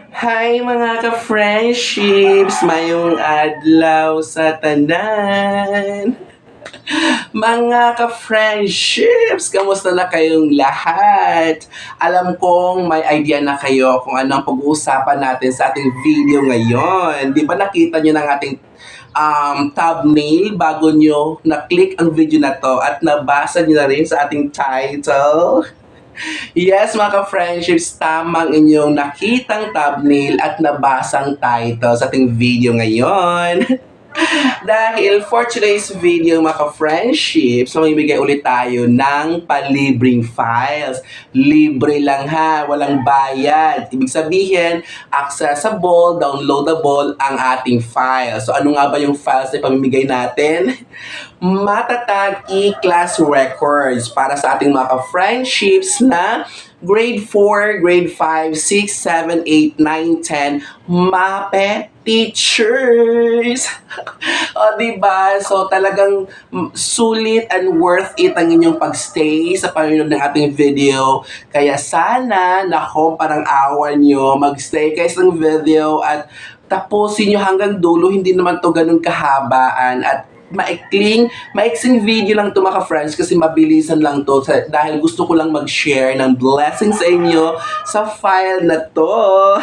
Hi mga ka-friendships! Mayong adlaw sa tanan! Mga ka-friendships! Kamusta na kayong lahat? Alam kong may idea na kayo kung ano ang pag-uusapan natin sa ating video ngayon. Di ba nakita nyo ng ating thumbnail bago nyo na-click ang video na to at nabasa nyo na rin sa ating title? Yes, mga ka-friendships, tamang inyong nakitang thumbnail at nabasang title sa ating video ngayon. Dahil for today's video, mga ka-friendships, mamimigay ulit tayo ng palibreng files. Libre lang ha, walang bayad. Ibig sabihin, accessible, downloadable ang ating files. So ano nga ba yung files na pamimigay natin? Matatag e-class records para sa ating mga ka-friendships na grade 4, grade 5, 6, 7, 8, 9, 10, MAPE teachers. O, diba? So, talagang sulit and worth it ang inyong pagstay sa panonood ng ating video. Kaya sana, nako, parang awan nyo, magstay kayo sa video at tapusin nyo hanggang dulo. Hindi naman to ganun kahabaan at maiksing video lang to mga friends kasi mabilisan lang to dahil gusto ko lang mag-share ng blessings sa inyo sa file na to.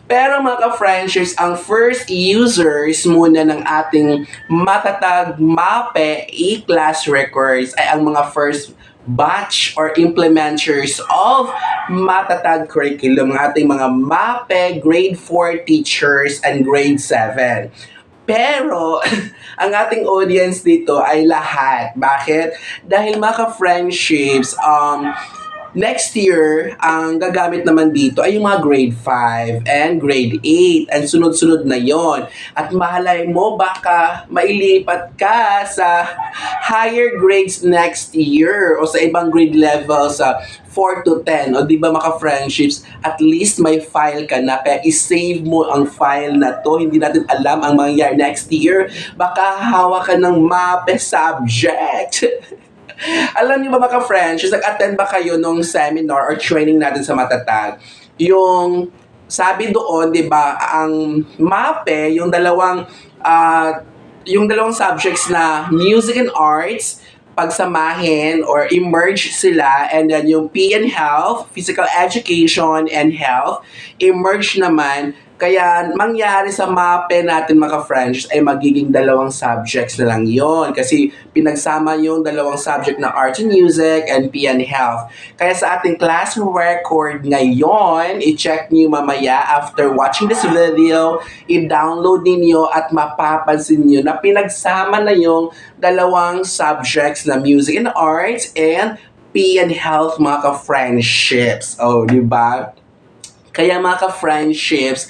Pero mga ka-friendships, ang first users muna ng ating matatag MAPE e-class records ay ang mga first batch or implementers of matatag curriculum, ng ating mga MAPE grade 4 teachers and grade 7. Pero, ang ating audience dito ay lahat. Bakit? Dahil mga friendships next year, ang gagamit naman dito ay yung mga grade 5 and grade 8. And sunod-sunod na yon. At mahalay mo, baka mailipat ka sa higher grades next year o sa ibang grade level sa 4 to 10. O di ba mga friendships, at least may file ka na. Kaya isave mo ang file na to. Hindi natin alam ang mangyayari next year. Baka hawak ka ng MAPE subject. Alam niyo ba mga friendships, nag-attend ba kayo nung seminar or training natin sa Matatag? Yung sabi doon, di ba, ang MAPE, yung dalawang subjects na music and arts, pagsamahin or emerge sila, and then yung P and Health, Physical Education and Health, emerge naman. Kaya mangyari sa MAPE natin mga friends ay magiging dalawang subjects na lang yon kasi pinagsama yung dalawang subject na Arts and Music and P and Health. Kaya sa ating class record ngayon, i-check niyo mamaya after watching this video, i-download niyo at mapapansin niyo na pinagsama na yung dalawang subjects na Music and Arts and P and Health mga ka-friendships. Oh, di ba? Kaya mga ka-friendships,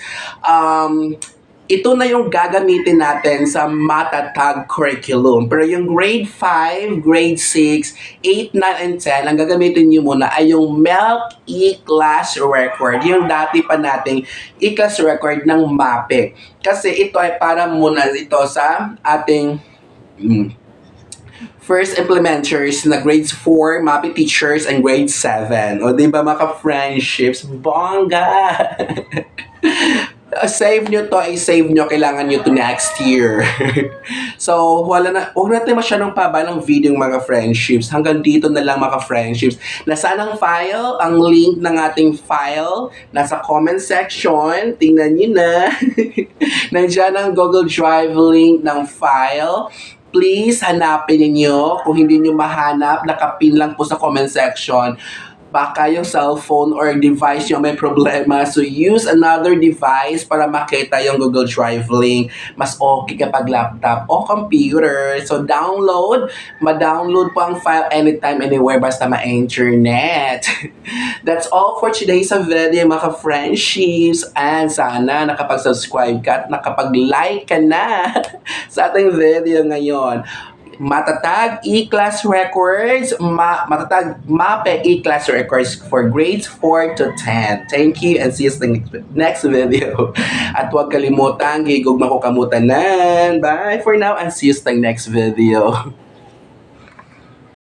ito na yung gagamitin natin sa matatag curriculum. Pero yung grade 5, grade 6, 8, 9, and 10, ang gagamitin nyo muna ay yung MELC e-class record. Yung dati pa nating e-class record ng MAPE. Kasi ito ay para muna ito sa ating first implementers na grades 4, MAPE teachers, and grade 7. O diba mga friendships, bongga! Save nyo to, i-save nyo, kailangan nyo to next year. So, huwag natin masyadong paba ng video mga friendships. Hanggang dito na lang mga friendships. Nasaan ang file? Ang link ng ating file nasa comment section. Tingnan nyo na. Nandiyan ang Google Drive link ng file. Please, hanapin niyo. Kung hindi niyo mahanap, nakapin lang po sa comment section. Baka yung cellphone or device nyo may problema. So, use another device para makita yung Google Drive link. Mas okay kapag laptop o computer. So, ma-download po ang file anytime, anywhere, basta ma-internet. That's all for today's video, mga friendships. And sana nakapag-subscribe ka at nakapag-like ka na sa ating video ngayon. Matatag e-class records, matatag MAPE e-class records for grades 4 to 10. Thank you and see you sa next video. At huwag kalimutan, gigugma ko kamutanan. Bye for now and see you sa next video.